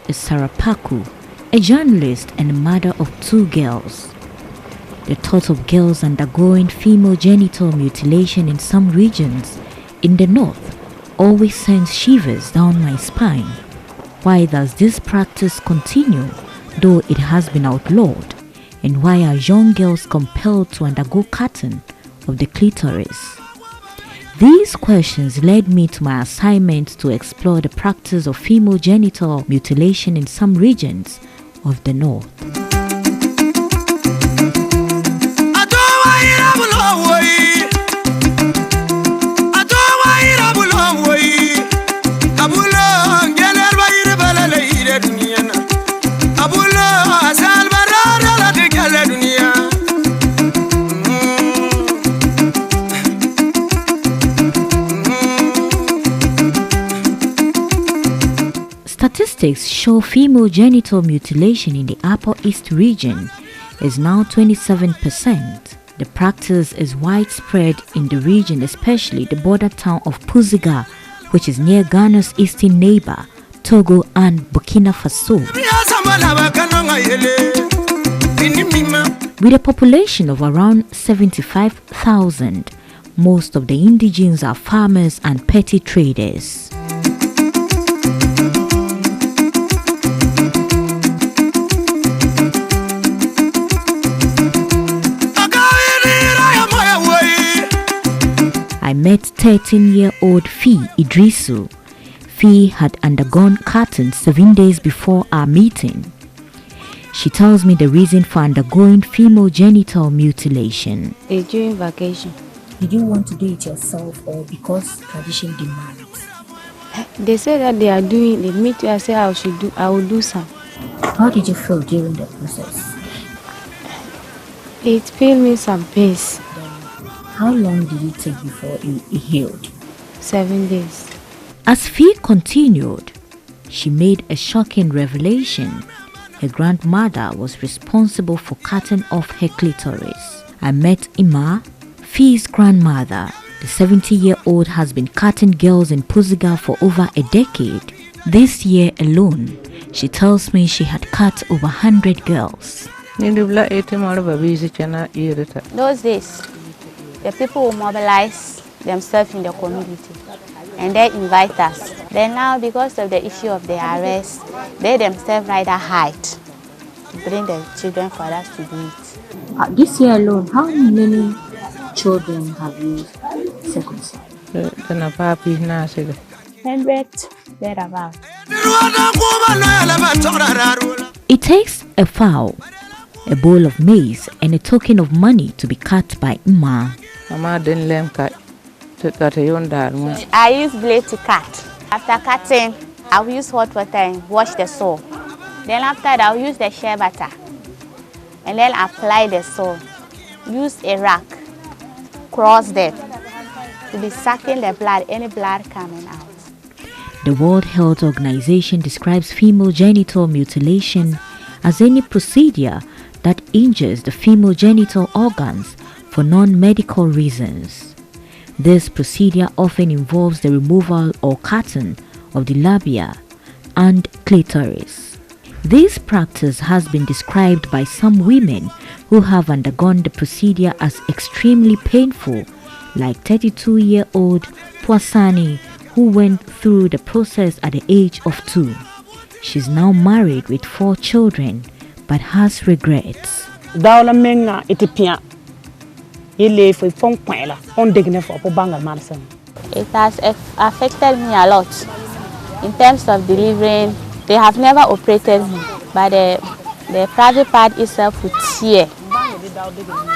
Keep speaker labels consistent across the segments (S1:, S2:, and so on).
S1: is Sarah Paku, a journalist and mother of 2 girls. The thought of girls undergoing female genital mutilation in some regions in the north always sends shivers down my spine. Why does this practice continue, though it has been outlawed? And why are young girls compelled to undergo cutting of the clitoris? These questions led me to my assignment to explore the practice of female genital mutilation in some regions of the north. Statistics show female genital mutilation in the Upper East region is now 27%. The practice is widespread in the region, especially the border town of Puziga, which is near Ghana's eastern neighbor, Togo and Burkina Faso. With a population of around 75,000, most of the indigenes are farmers and petty traders. I met 13-year-old Fee Idrisu. Fee had undergone cutting 7 days before our meeting. She tells me the reason for undergoing female genital mutilation.
S2: It's during vacation.
S3: Did you want to do it yourself or because tradition demands?
S2: They say that they are doing it. Me too, I say I will do some.
S3: How did you feel during the process?
S2: It filled me some pace.
S3: How long did it take before it healed?
S2: 7 days.
S1: As Fee continued, she made a shocking revelation. Her grandmother was responsible for cutting off her clitoris. I met Ima, Fee's grandmother. The 70-year-old has been cutting girls in Puziga for over a decade. This year alone, she tells me she had cut over 100 girls.
S4: Those days, the people will mobilize themselves in the community and they invite us. Then now, because of the issue of the arrest, they themselves rather hide to bring the children for us to do it.
S3: This year alone, how many children have you circumcised?
S4: 100 thereabout.
S1: It takes a fowl, a bowl of maize, and a token of money to be cut by Ima.
S4: I use blade to cut. After cutting, I will use hot water and wash the sore. Then after that, I will use the shea butter and then apply the sore. Use a rack, cross them to be sucking the blood, any blood coming out.
S1: The World Health Organization describes female genital mutilation as any procedure that injures the female genital organs for non-medical reasons. This procedure often involves the removal or cutting of the labia and clitoris. This practice has been described by some women who have undergone the procedure as extremely painful, like 32-year-old Poisani, who went through the process at the age of 2. She's now married with 4 children, but has regrets.
S5: It
S4: has affected me a lot in terms of delivering. They have never operated me, but the private part itself would tear,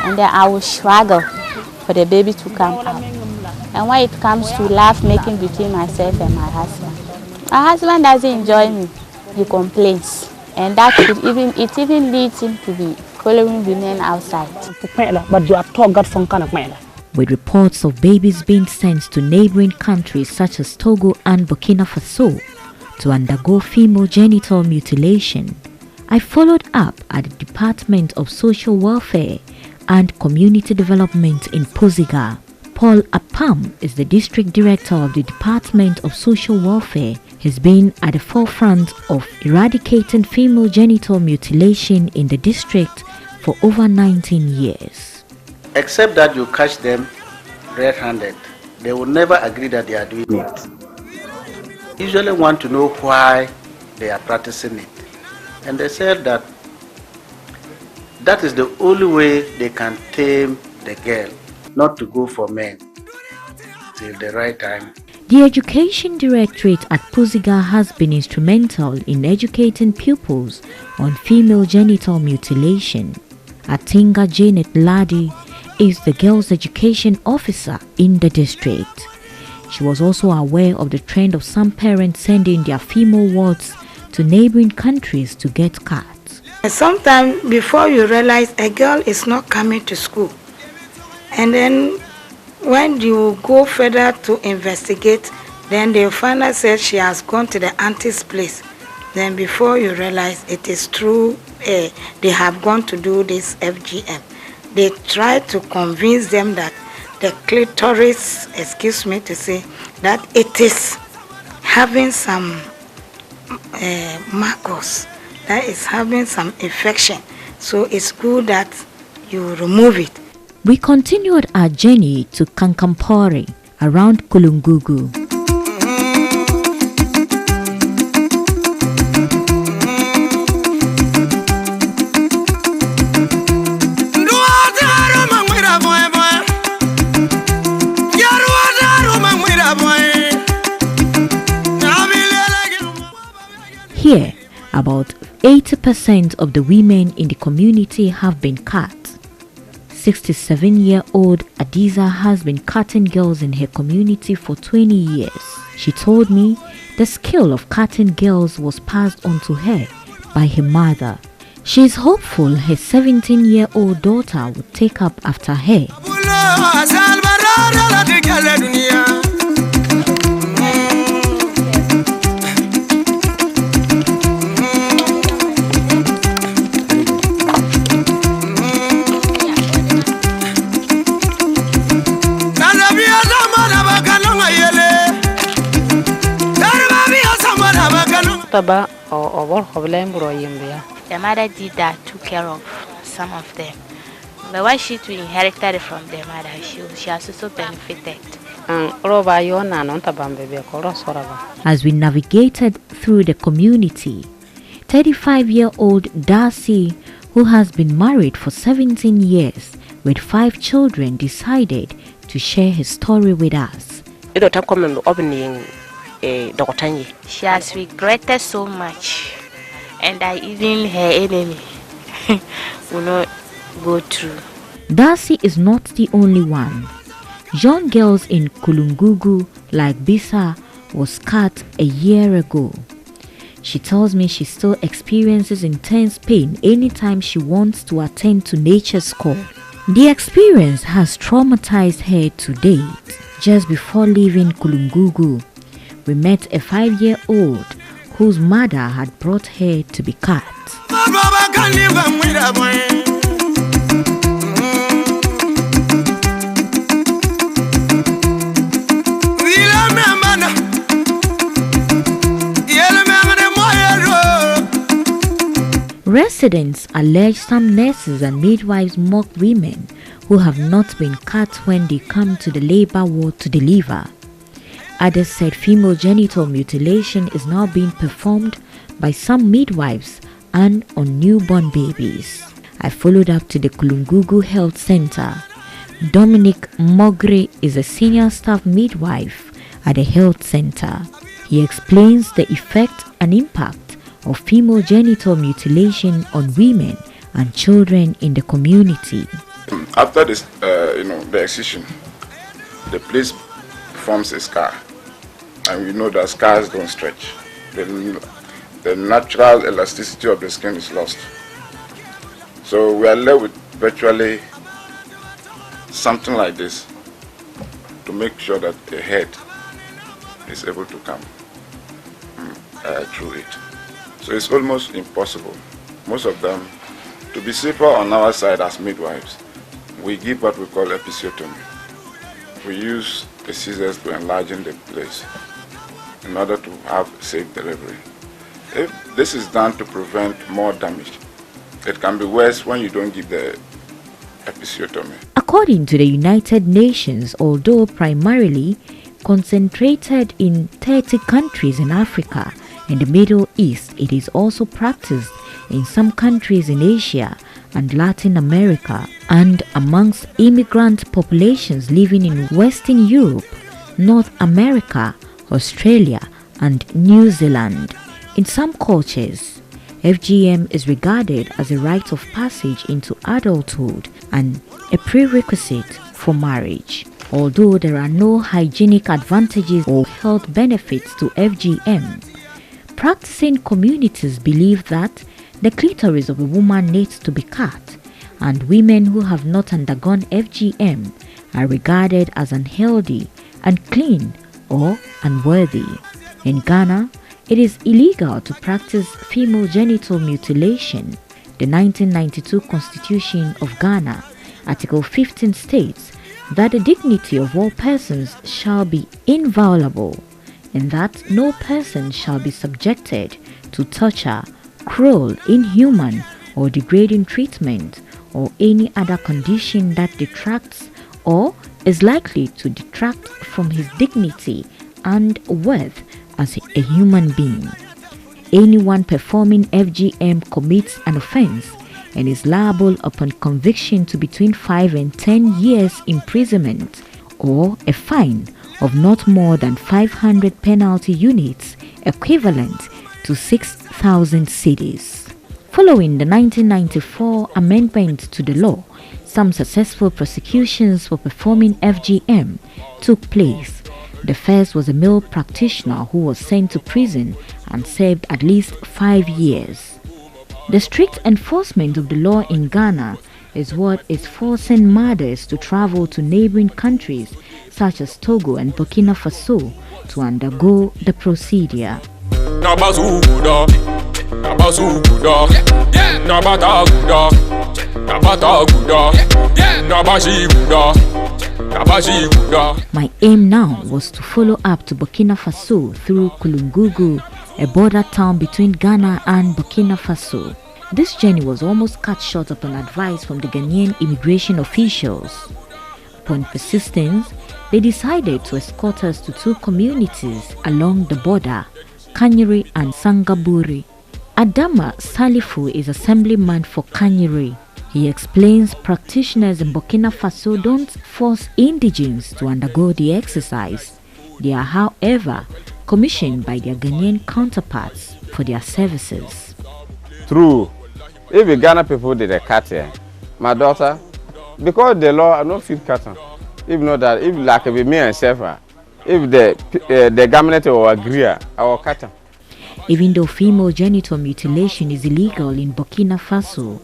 S4: and then I will struggle for the baby to come out. And when it comes to love making between myself and my husband doesn't enjoy me. He complains, and that it even leads him to be following women outside.
S1: With reports of babies being sent to neighboring countries such as Togo and Burkina Faso to undergo female genital mutilation, I followed up at the Department of Social Welfare and Community Development in Puziga. Paul Apam is the District Director of the Department of Social Welfare. has been at the forefront of eradicating female genital mutilation in the district for over 19 years.
S5: Except that you catch them red-handed, they will never agree that they are doing it. Usually want to know why they are practicing it. And they said that that is the only way they can tame the girl, not to go for men till the right time.
S1: The Education Directorate at Puziga has been instrumental in educating pupils on female genital mutilation. Atinga Janet Ladi is the girls' education officer in the district. She was also aware of the trend of some parents sending their female wards to neighboring countries to get cut.
S6: Sometimes before you realize a girl is not coming to school, and then when you go further to investigate, then they find out that she has gone to the auntie's place. Then before you realize it is true, they have gone to do this FGM. They try to convince them that the clitoris, excuse me to say, that it is having some mucus, that is having some infection. So it's good that you remove it.
S1: We continued our journey to Kankampori around Kulungugu. Here, about 80% of the women in the community have been cut. 67-year-old Adiza has been cutting girls in her community for 20 years. She told me the skill of cutting girls was passed on to her by her mother. She is hopeful her 17-year-old daughter will take up after her.
S4: The mother did that, took care of some of them. But why she too inherited it from the mother, she has also benefited.
S1: As we navigated through the community, 35-year-old Darcy, who has been married for 17 years with 5 children, decided to share his story with us.
S4: She has regretted so much, and that even her enemy will not go through.
S1: Darcy is not the only one. Young girls in Kulungugu like Bisa was cut a year ago. She tells me she still experiences intense pain anytime she wants to attend to nature's call. The experience has traumatized her to date. Just before leaving Kulungugu, we met a 5-year-old whose mother had brought her to be cut. Residents allege some nurses and midwives mock women who have not been cut when they come to the labor ward to deliver. Others said female genital mutilation is now being performed by some midwives and on newborn babies. I followed up to the Kulungugu Health Center. Dominic Mogre is a senior staff midwife at the health center. He explains the effect and impact of female genital mutilation on women and children in the community.
S7: After this, the excision, the place forms a scar, and we know that scars don't stretch. The natural elasticity of the skin is lost. So we are left with virtually something like this to make sure that the head is able to come through it. So it's almost impossible. Most of them, to be safer on our side as midwives, we give what we call episiotomy. We use the scissors to enlarge the place in order to have safe delivery. If this is done to prevent more damage, it can be worse when you don't give the episiotomy.
S1: According to the United Nations, although primarily concentrated in 30 countries in Africa and the Middle East, it is also practiced in some countries in Asia and Latin America and amongst immigrant populations living in Western Europe, North America, Australia and New Zealand. In some cultures, FGM is regarded as a rite of passage into adulthood and a prerequisite for marriage. Although there are no hygienic advantages or health benefits to FGM, practicing communities believe that the clitoris of a woman needs to be cut, and women who have not undergone FGM are regarded as unhealthy, unclean, or unworthy. In Ghana, it is illegal to practice female genital mutilation. The 1992 Constitution of Ghana, Article 15 states that the dignity of all persons shall be inviolable, and that no person shall be subjected to torture, cruel, inhuman, or degrading treatment, or any other condition that detracts or is likely to detract from his dignity and worth as a human being. Anyone performing FGM commits an offense and is liable upon conviction to between 5 and 10 years imprisonment or a fine of not more than 500 penalty units, equivalent to 6,000 cedis. Following the 1994 amendment to the law, some successful prosecutions for performing FGM took place. The first was a male practitioner who was sent to prison and served at least 5 years. The strict enforcement of the law in Ghana is what is forcing mothers to travel to neighboring countries such as Togo and Burkina Faso to undergo the procedure. My aim now was to follow up to Burkina Faso through Kulungugu, a border town between Ghana and Burkina Faso. This journey was almost cut short upon advice from the Ghanaian immigration officials. Upon persistence, they decided to escort us to 2 communities along the border, Kanyeri and Sangaburi. Adama Salifu is assemblyman for Kanyeri. He explains practitioners in Burkina Faso don't force indigents to undergo the exercise. They are, however, commissioned by their Ghanaian counterparts for their services.
S8: True. If the Ghana people did a cut here, my daughter, because the law I don't feel cutting. If not that, if like be me and Sefa, if the government will agree, I will cut them.
S1: Even though female genital mutilation is illegal in Burkina Faso,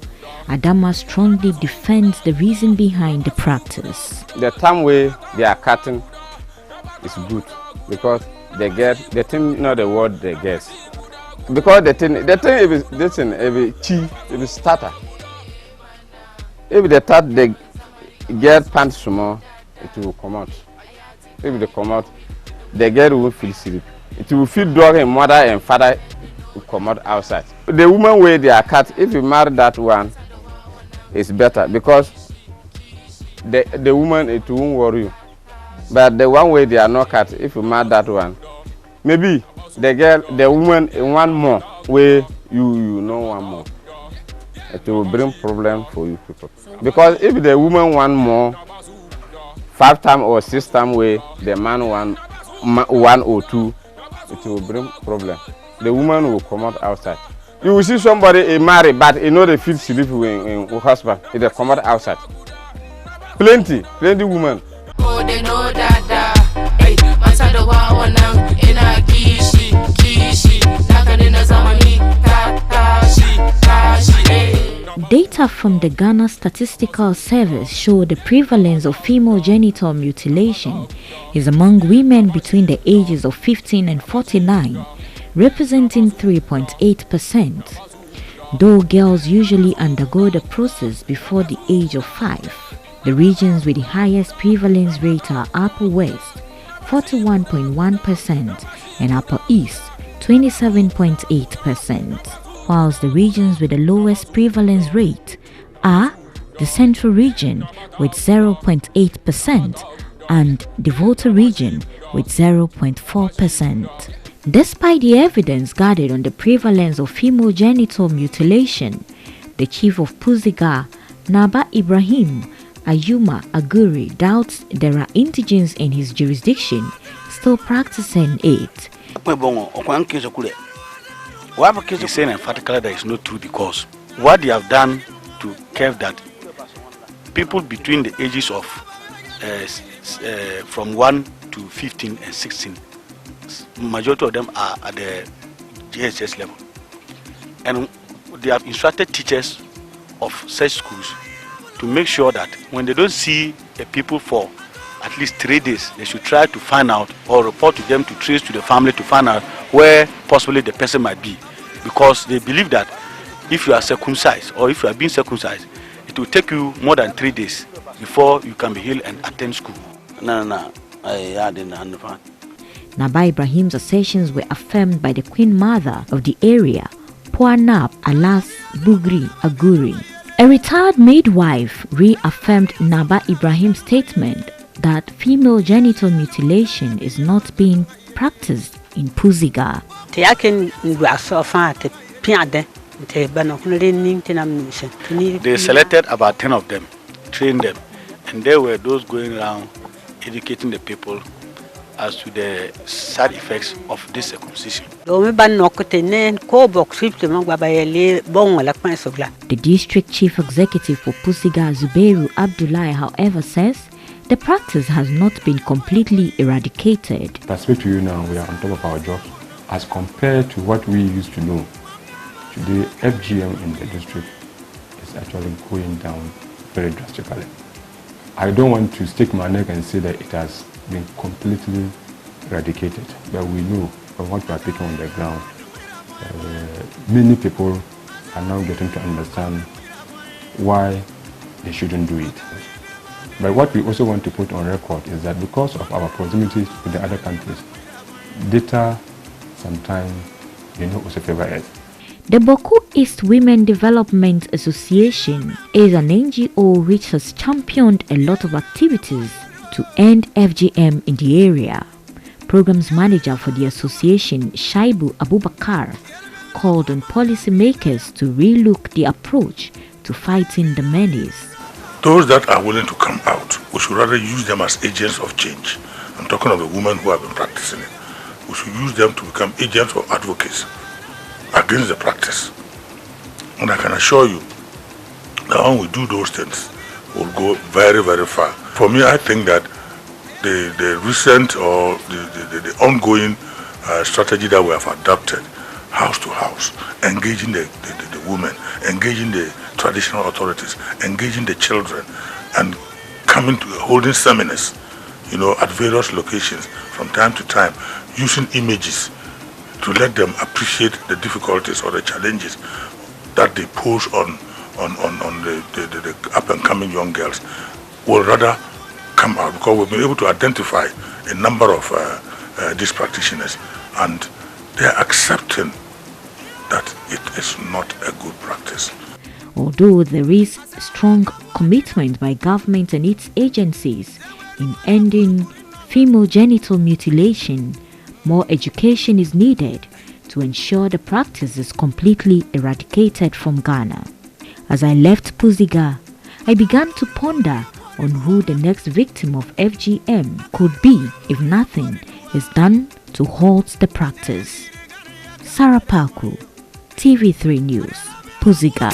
S1: Adama strongly defends the reason behind the practice.
S8: The time way they are cutting is good because they get the thing, not the word they get. Because the thing if this thing if it's starter. If they start they get pants small, it will come out. If they come out, the girl will feel sleep. It will feel dog and mother and father will come out outside. The woman where they are cut, if you marry that one, it's better because the woman it won't worry you. But the one way they are not cut, if you marry that one, maybe the woman in one more way you know one more. It will bring problem for you people. Because if the woman one more 5 times or 6 times way the man one or 2, it will bring problem. The woman will come out outside. You will see somebody married, but you know they feel sleepy in husband. They come out outside. Plenty women.
S9: Oh, they know that. Hey, masada wa wanam ina kishi. Nakadena zamani kashi.
S1: Data from the Ghana Statistical Service show the prevalence of female genital mutilation is among women between the ages of 15 and 49. Representing 3.8%. Though girls usually undergo the process before the age of 5, the regions with the highest prevalence rate are Upper West, 41.1%, and Upper East 27.8%, whilst the regions with the lowest prevalence rate are the Central Region with 0.8% and the Volta region with 0.4%. Despite the evidence gathered on the prevalence of female genital mutilation, the chief of Puziga, Naba Ibrahim Ayuma Aguri, doubts there are indigents in his jurisdiction still practicing it.
S5: He's saying emphatically that it's not true, because what they have done to curb that, people between the ages of from 1 to 15 and 16, majority of them are at the JHS level, and they have instructed teachers of such schools to make sure that when they don't see a people for at least 3 days, they should try to find out or report to them, to trace to the family to find out where possibly the person might be, because they believe that if you are circumcised or if you are being circumcised, it will take you more than 3 days before you can be healed and attend school.
S1: Naba Ibrahim's assertions were affirmed by the Queen Mother of the area, Puanab Alas Bugri Aguri. A retired midwife reaffirmed Naba Ibrahim's statement that female genital mutilation is not being practiced in Puziga.
S5: They selected about 10 of them, trained them, and they were those going around educating the people as to the side effects of this circumcision.
S1: The district chief executive for Puziga, Zubeiru Abdullahi, however, says the practice has not been completely eradicated.
S10: I speak to you now, we are on top of our jobs as compared to what we used to know. Today, FGM in the district is actually going down very drastically. I don't want to stick my neck and say that it has been completely eradicated, but we know from what we are taking on the ground, many people are now getting to understand why they shouldn't do it. But what we also want to put on record is that because of our proximity with the other countries, data sometimes do not also favor us.
S1: The Boku East Women Development Association is an NGO which has championed a lot of activities to end FGM in the area. Programs manager for the association, Shaibu Abubakar, called on policymakers to relook the approach to fighting the menace.
S11: Those that are willing to come out, we should rather use them as agents of change. I'm talking of the women who have been practicing it. We should use them to become agents or advocates against the practice. And I can assure you that when we do those things, we'll go very, very far. For me, I think that the recent or the ongoing strategy that we have adopted, house to house, engaging the women, engaging the traditional authorities, engaging the children, and coming to holding seminars, at various locations from time to time, using images to let them appreciate the difficulties or the challenges that they pose on the up and coming young girls, will rather come out, because we've been able to identify a number of these practitioners, and they're accepting that it is not a good practice.
S1: Although there is strong commitment by government and its agencies in ending female genital mutilation, more education is needed to ensure the practice is completely eradicated from Ghana. As I left Puziga, I began to ponder on who the next victim of FGM could be if nothing is done to halt the practice. Sarah Paku, TV3 News, Puziga.